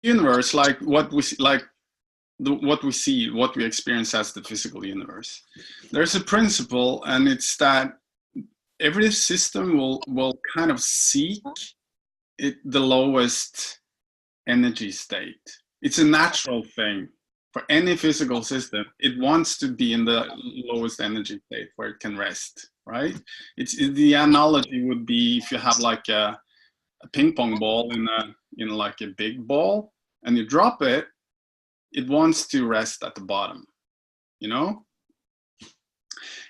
universe, like what we like, what we see, what we experience as the physical universe. There's a principle, and it's that every system will kind of seek the lowest energy state. It's a natural thing for any physical system. It wants to be in the lowest energy state where it can rest, right? The analogy would be if you have like a ping pong ball in like a big ball, and you drop it, it wants to rest at the bottom, you know?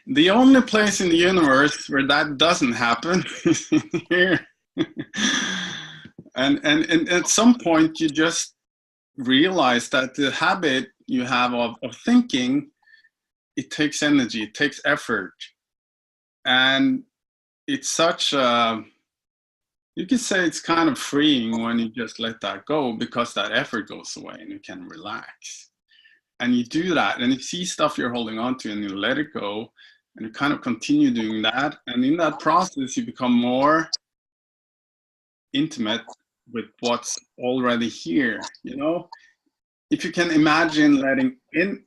The only place in the universe where that doesn't happen is in here. and at some point you just realize that the habit you have of thinking, it takes energy, it takes effort. And it's such a, you could say it's kind of freeing when you just let that go, because that effort goes away and you can relax. And you do that, and you see stuff you're holding on to and you let it go, and you kind of continue doing that. And in that process, you become more intimate with what's already here, you know? If you can imagine letting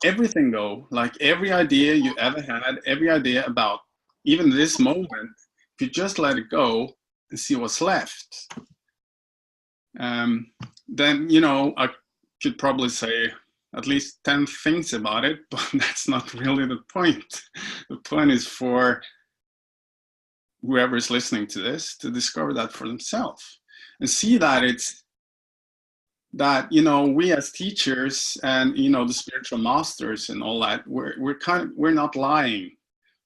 everything go, like every idea you ever had, every idea about even this moment, if you just let it go and see what's left, then, you know, I could probably say at least 10 things about it, but that's not really the point. The point is for whoever's listening to this to discover that for themselves and see that it's that, you know, we as teachers and, you know, the spiritual masters and all that, we're not lying,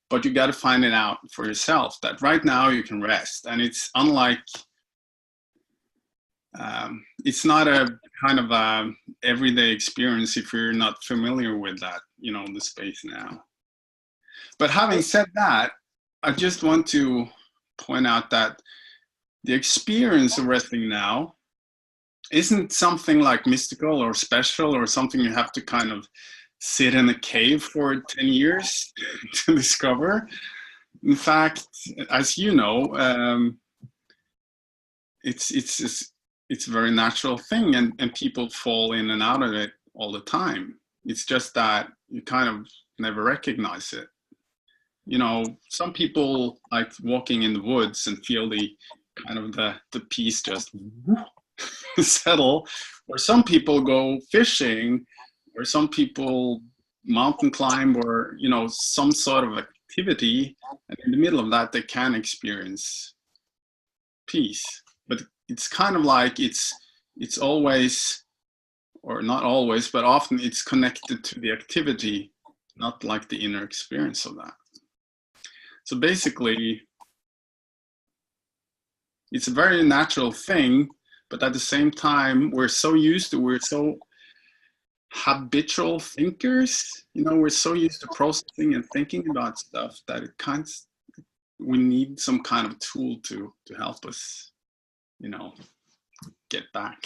but you got to find it out for yourself that right now you can rest. And it's unlike, it's not a kind of everyday experience if you're not familiar with that, you know, the space now. But having said that, I just want to point out that the experience of resting now isn't something like mystical or special or something you have to kind of sit in a cave for 10 years to discover. In fact, as you know, it's a very natural thing, and people fall in and out of it all the time. It's just that you kind of never recognize it. You know, some people like walking in the woods and feel the kind of the peace just settle, or some people go fishing, or some people mountain climb, or, you know, some sort of activity, and in the middle of that they can experience peace. But it's kind of like it's always, or not always, but often it's connected to the activity, not like the inner experience of that. So basically it's a very natural thing, but at the same time we're so habitual thinkers, you know, we're so used to processing and thinking about stuff that we need some kind of tool to help us, you know, get back.